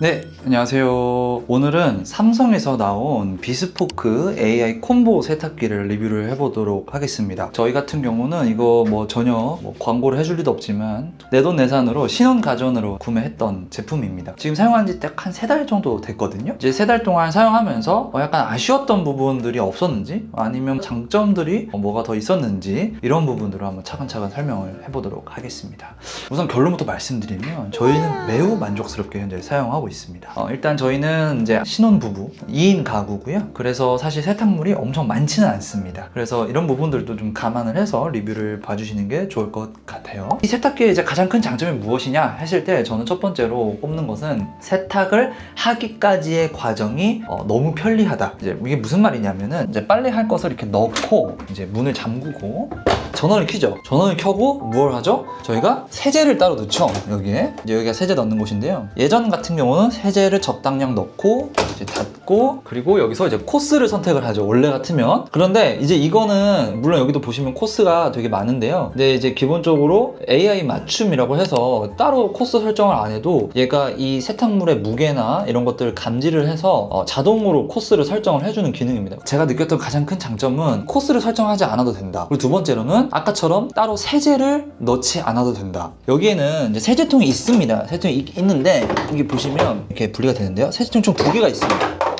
네, 안녕하세요. 오늘은 삼성에서 나온 비스포크 AI 콤보 세탁기를 리뷰를 해보도록 하겠습니다. 저희 같은 경우는 이거 전혀 광고를 해줄 리도 없지만 내돈내산으로 신혼가전으로 구매했던 제품입니다. 지금 사용한 지 딱 한 3달 정도 됐거든요. 이제 3달 동안 사용하면서 약간 아쉬웠던 부분들이 없었는지 아니면 장점들이 뭐가 더 있었는지 이런 부분들을 한번 차근차근 설명을 해보도록 하겠습니다. 우선 결론부터 말씀드리면 저희는 매우 만족스럽게 현재 사용하고 있습니다. 일단 저희는 이제 신혼부부 2인 가구고요. 그래서 사실 세탁물이 엄청 많지는 않습니다. 그래서 이런 부분들도 좀 감안을 해서 리뷰를 봐주시는 게 좋을 것 같아요. 이 세탁기의 이제 가장 큰 장점이 무엇이냐 했을 때 저는 첫 번째로 꼽는 것은 세탁을 하기까지의 과정이 너무 편리하다. 이제 이게 무슨 말이냐면은 이제 빨래할 것을 이렇게 넣고 이제 문을 잠그고 전원을 켜죠. 전원을 켜고 뭘 하죠? 저희가 세제를 따로 넣죠. 여기에 이제 여기가 세제 넣는 곳인데요. 예전 같은 경우는 세제를 적당량 넣고 이제 닫고 그리고 여기서 이제 코스를 선택을 하죠. 원래 같으면. 그런데 이제 이거는 물론 여기도 보시면 코스가 되게 많은데요. 근데 이제 기본적으로 AI 맞춤이라고 해서 따로 코스 설정을 안 해도 얘가 이 세탁물의 무게나 이런 것들을 감지를 해서 자동으로 코스를 설정을 해주는 기능입니다. 제가 느꼈던 가장 큰 장점은 코스를 설정하지 않아도 된다. 그리고 두 번째로는 아까처럼 따로 세제를 넣지 않아도 된다. 여기에는 이제 세제통이 있습니다. 세제통이 있는데 여기 보시면 이렇게 분리가 되는데요. 세제통 총 2개가 있습니다.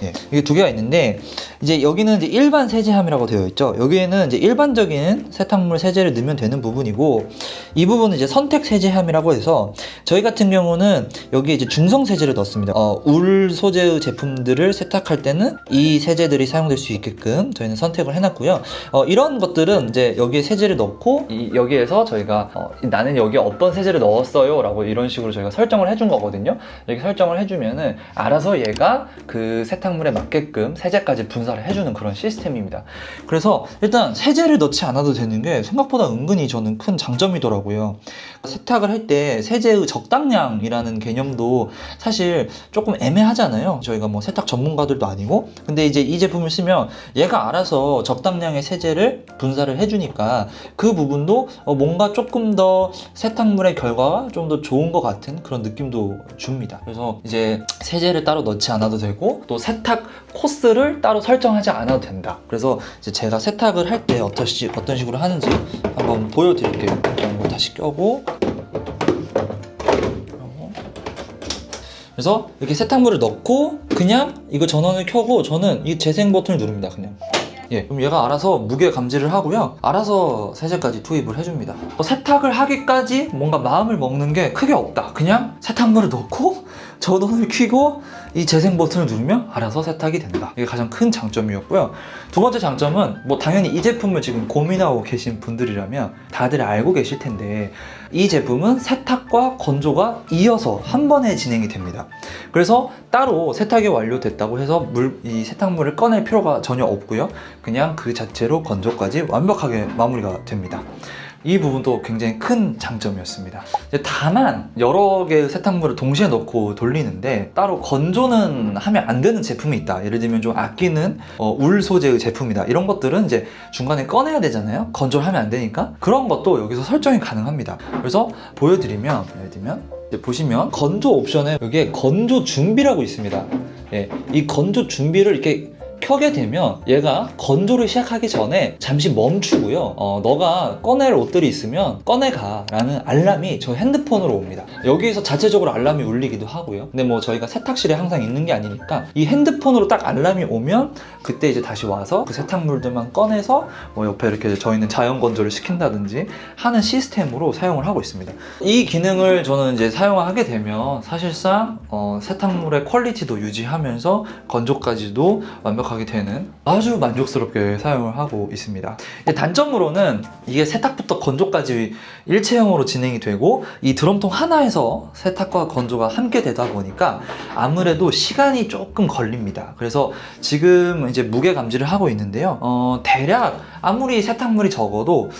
예, 이게 2개가 있는데 이제 여기는 이제 일반 세제함이라고 되어 있죠. 여기에는 이제 일반적인 세탁물 세제를 넣으면 되는 부분이고 이 부분은 이제 선택 세제함이라고 해서 저희 같은 경우는 여기에 이제 중성 세제를 넣었습니다. 울 소재의 제품들을 세탁할 때는 이 세제들이 사용될 수 있게끔 저희는 선택을 해놨고요. 이런 것들은 이제 여기에 세제를 넣고 여기에서 저희가 나는 여기에 어떤 세제를 넣었어요 라고 이런 식으로 저희가 설정을 해준 거거든요. 이렇게 설정을 해주면은 알아서 얘가 그 세탁물에 맞게끔 세제까지 분사를 해주는 그런 시스템입니다. 그래서 일단 세제를 넣지 않아도 되는 게 생각보다 은근히 저는 큰 장점이더라고요. 세탁을 할 때 세제의 적당량이라는 개념도 사실 조금 애매하잖아요. 저희가 뭐 세탁 전문가들도 아니고. 근데 이제 이 제품을 쓰면 얘가 알아서 적당량의 세제를 분사를 해주니까 그 부분도 뭔가 조금 더 세탁물의 결과가 좀 더 좋은 것 같은 그런 느낌도 줍니다. 그래서 이제 세제를 따로 넣지 않아도 되고 또 세탁 코스를 따로 설정하지 않아도 된다. 그래서 이제 제가 세탁을 할 때 어떤 식으로 하는지 한번 보여드릴게요. 이거 다시 껴고 그래서 이렇게 세탁물을 넣고 그냥 이거 전원을 켜고 저는 이 재생 버튼을 누릅니다. 그냥. 예, 그럼 얘가 알아서 무게 감지를 하고요. 알아서 세제까지 투입을 해줍니다. 세탁을 하기까지 뭔가 마음을 먹는 게 크게 없다. 그냥 세탁물을 넣고 전원을 켜고 이 재생 버튼을 누르면 알아서 세탁이 된다. 이게 가장 큰 장점이었고요. 두 번째 장점은 당연히 이 제품을 지금 고민하고 계신 분들이라면 다들 알고 계실 텐데 이 제품은 세탁과 건조가 이어서 한 번에 진행이 됩니다. 그래서 따로 세탁이 완료됐다고 해서 이 세탁물을 꺼낼 필요가 전혀 없고요. 그냥 그 자체로 건조까지 완벽하게 마무리가 됩니다. 이 부분도 굉장히 큰 장점이었습니다. 다만 여러 개의 세탁물을 동시에 넣고 돌리는데 따로 건조는 하면 안 되는 제품이 있다. 예를 들면 좀 아끼는 울 소재의 제품이다. 이런 것들은 이제 중간에 꺼내야 되잖아요. 건조를 하면 안 되니까 그런 것도 여기서 설정이 가능합니다. 그래서 보여드리면 예를 들면 이제 보시면 건조 옵션에 여기에 건조 준비라고 있습니다. 예, 이 건조 준비를 이렇게 켜게 되면 얘가 건조를 시작하기 전에 잠시 멈추고요. 너가 꺼낼 옷들이 있으면 꺼내가 라는 알람이 저 핸드폰으로 옵니다. 여기에서 자체적으로 알람이 울리기도 하고요. 근데 저희가 세탁실에 항상 있는 게 아니니까 이 핸드폰으로 딱 알람이 오면 그때 이제 다시 와서 그 세탁물들만 꺼내서 옆에 이렇게 저희는 자연 건조를 시킨다든지 하는 시스템으로 사용을 하고 있습니다. 이 기능을 저는 이제 사용하게 되면 사실상 세탁물의 퀄리티도 유지하면서 건조까지도 완벽하게 되는 아주 만족스럽게 사용을 하고 있습니다. 단점으로는 이게 세탁부터 건조까지 일체형으로 진행이 되고 이 드럼통 하나에서 세탁과 건조가 함께 되다 보니까 아무래도 시간이 조금 걸립니다. 그래서 지금 이제 무게 감지를 하고 있는데요. 대략 아무리 세탁물이 적어도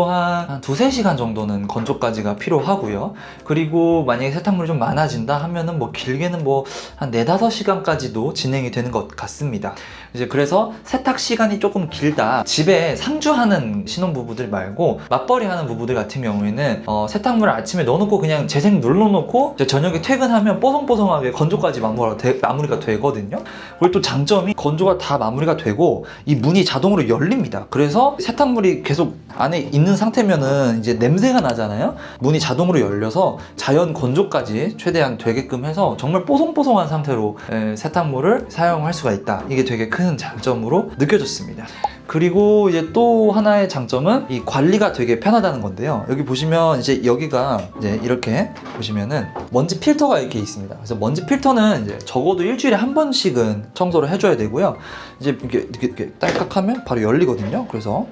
한 2-3시간 정도는 건조까지가 필요하고요. 그리고 만약에 세탁물이 좀 많아진다 하면은 뭐 길게는 뭐 한 4-5시간까지도 진행이 되는 것 같습니다. 이제 그래서 세탁 시간이 조금 길다, 집에 상주하는 신혼부부들 말고 맞벌이 하는 부부들 같은 경우에는 세탁물을 아침에 넣어놓고 그냥 재생 눌러놓고 이제 저녁에 퇴근하면 뽀송뽀송하게 건조까지 마무리가 되거든요. 그리고 또 장점이 건조가 다 마무리가 되고 이 문이 자동으로 열립니다. 그래서 세탁물이 계속 안에 있는 상태면은 이제 냄새가 나잖아요. 문이 자동으로 열려서 자연 건조까지 최대한 되게끔 해서 정말 뽀송뽀송한 상태로 세탁물을 사용할 수가 있다. 이게 되게 큰 장점으로 느껴졌습니다. 그리고 이제 또 하나의 장점은 이 관리가 되게 편하다는 건데요. 여기 보시면 이제 여기가 이제 이렇게 보시면은 먼지 필터가 이렇게 있습니다. 그래서 먼지 필터는 이제 적어도 일주일에 한 번씩은 청소를 해줘야 되고요. 이제 이렇게 딸깍하면 바로 열리거든요. 그래서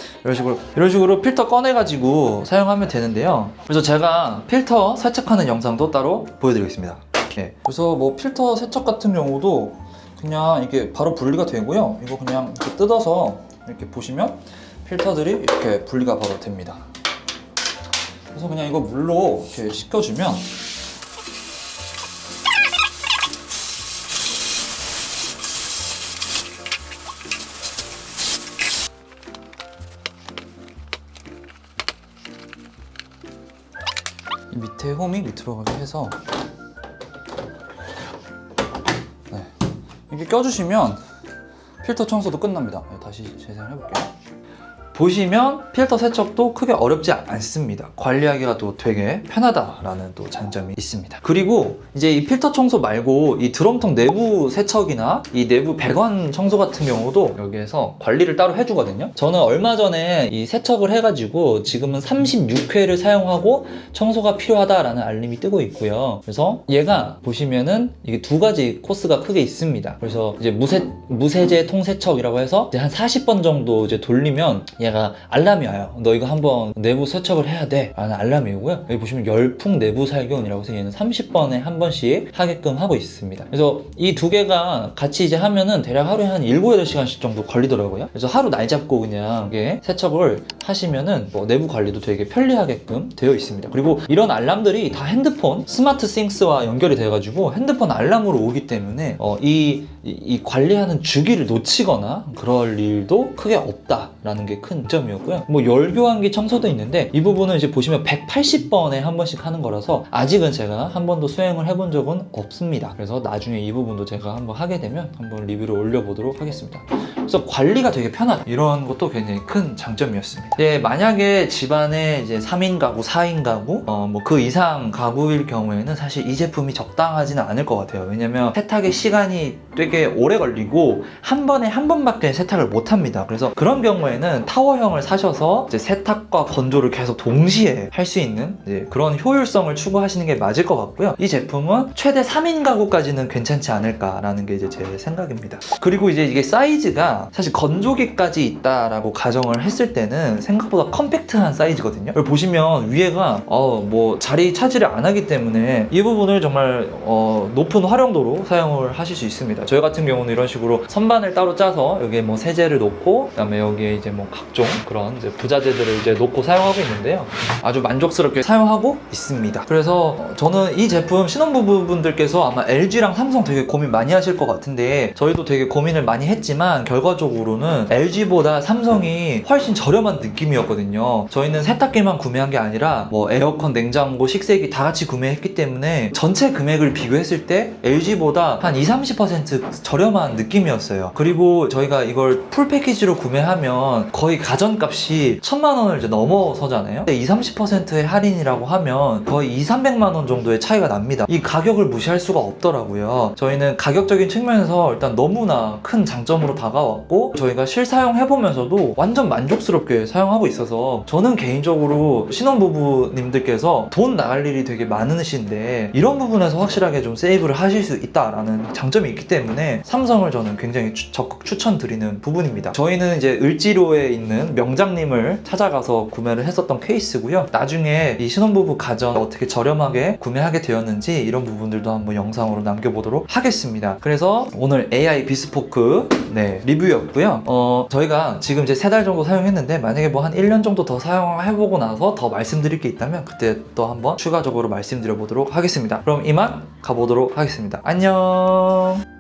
이런 식으로 필터 꺼내가지고 사용하면 되는데요. 그래서 제가 필터 세척하는 영상도 따로 보여드리겠습니다. 네. 그래서 뭐 필터 세척 같은 경우도 그냥 이게 바로 분리가 되고요. 이거 그냥 이렇게 뜯어서 이렇게 보시면 필터들이 이렇게 분리가 바로 됩니다. 그래서 그냥 이거 물로 이렇게 식혀주면 이 밑에 홈이 밑으로 가게 해서 네. 이렇게 껴주시면 필터 청소도 끝납니다. 다시 재생을 해볼게요. 보시면 필터 세척도 크게 어렵지 않습니다. 관리하기가 또 되게 편하다라는 또 장점이 있습니다. 그리고 이제 이 필터 청소 말고 이 드럼통 내부 세척이나 이 내부 배관 청소 같은 경우도 여기에서 관리를 따로 해주거든요. 저는 얼마 전에 이 세척을 해가지고 지금은 36회를 사용하고 청소가 필요하다라는 알림이 뜨고 있고요. 그래서 얘가 보시면은 이게 2가지 코스가 크게 있습니다. 그래서 이제 무세제 통세척이라고 해서 이제 한 40번 정도 이제 돌리면 얘가 알람이 와요. 너 이거 한번 내부 세척을 해야 돼 라는 알람이 오고요. 여기 보시면 열풍 내부 살균이라고 해서 얘는 30번에 한 번씩 하게끔 하고 있습니다. 그래서 이 2개가 같이 이제 하면은 대략 하루에 한 7-8시간씩 정도 걸리더라고요. 그래서 하루 날 잡고 그냥 이게 세척을 하시면은 뭐 내부 관리도 되게 편리하게끔 되어 있습니다. 그리고 이런 알람들이 다 핸드폰 스마트 싱스와 연결이 돼가지고 핸드폰 알람으로 오기 때문에 이 관리하는 주기를 놓치거나 그럴 일도 크게 없다라는 게 큰 점이었고요. 뭐 열교환기 청소도 있는데 이 부분은 이제 보시면 180번에 한 번씩 하는 거라서 아직은 제가 한 번도 수행을 해본 적은 없습니다. 그래서 나중에 이 부분도 제가 한번 하게 되면 한번 리뷰를 올려보도록 하겠습니다. 그래서 관리가 되게 편하다, 이런 것도 굉장히 큰 장점이었습니다. 만약에 집안에 이제 3인 가구, 4인 가구, 뭐 그 이상 가구일 경우에는 사실 이 제품이 적당하지는 않을 것 같아요. 왜냐면 세탁의 시간이 되게 오래 걸리고 한 번에 한 번밖에 세탁을 못 합니다. 그래서 그런 경우에는 타워형을 사셔서 이제 세탁과 건조를 계속 동시에 할 수 있는 그런 효율성을 추구하시는 게 맞을 것 같고요. 이 제품은 최대 3인 가구까지는 괜찮지 않을까라는 게 이제 제 생각입니다. 그리고 이제 이게 사이즈가 사실 건조기까지 있다라고 가정을 했을 때는 생각보다 컴팩트한 사이즈거든요. 여기 보시면 위에가 뭐 자리 차지를 안 하기 때문에 이 부분을 정말 높은 활용도로 사용을 하실 수 있습니다. 저희 같은 경우는 이런 식으로 선반을 따로 짜서 여기에 뭐 세제를 놓고 그다음에 여기에 이제 뭐 각종 그런 이제 부자재들을 이제 놓고 사용하고 있는데요. 아주 만족스럽게 사용하고 있습니다. 그래서 저는 이 제품 신혼부부분들께서 아마 LG랑 삼성 되게 고민 많이 하실 것 같은데 저희도 되게 고민을 많이 했지만 결과적으로는 LG보다 삼성이 훨씬 저렴한 느낌이었거든요. 저희는 세탁기만 구매한 게 아니라 뭐 에어컨, 냉장고, 식세기 다 같이 구매했기 때문에 전체 금액을 비교했을 때 LG보다 한 20-30% 저렴한 느낌이었어요. 그리고 저희가 이걸 풀 패키지로 구매하면 거의 가전값이 1000만 원을 이제 넘어서잖아요. 20-30%의 할인이라고 하면 거의 200-300만 원 정도의 차이가 납니다. 이 가격을 무시할 수가 없더라고요. 저희는 가격적인 측면에서 일단 너무나 큰 장점으로 다가왔고 저희가 실사용해보면서도 완전 만족스럽게 사용하고 있어서 저는 개인적으로 신혼부부님들께서 돈 나갈 일이 되게 많으신데 이런 부분에서 확실하게 좀 세이브를 하실 수 있다라는 장점이 있기 때문에 삼성을 저는 굉장히 적극 추천드리는 부분입니다. 저희는 이제 을지로에 있는 있는 명장님을 찾아가서 구매를 했었던 케이스고요. 나중에 이 신혼부부 가전 어떻게 저렴하게 구매하게 되었는지 이런 부분들도 한번 영상으로 남겨보도록 하겠습니다. 그래서 오늘 AI 비스포크 리뷰였고요. 저희가 지금 이제 3달 정도 사용했는데 만약에 뭐 한 1년 정도 더 사용해보고 나서 더 말씀드릴 게 있다면 그때 또 한번 추가적으로 말씀드려 보도록 하겠습니다. 그럼 이만 가보도록 하겠습니다. 안녕.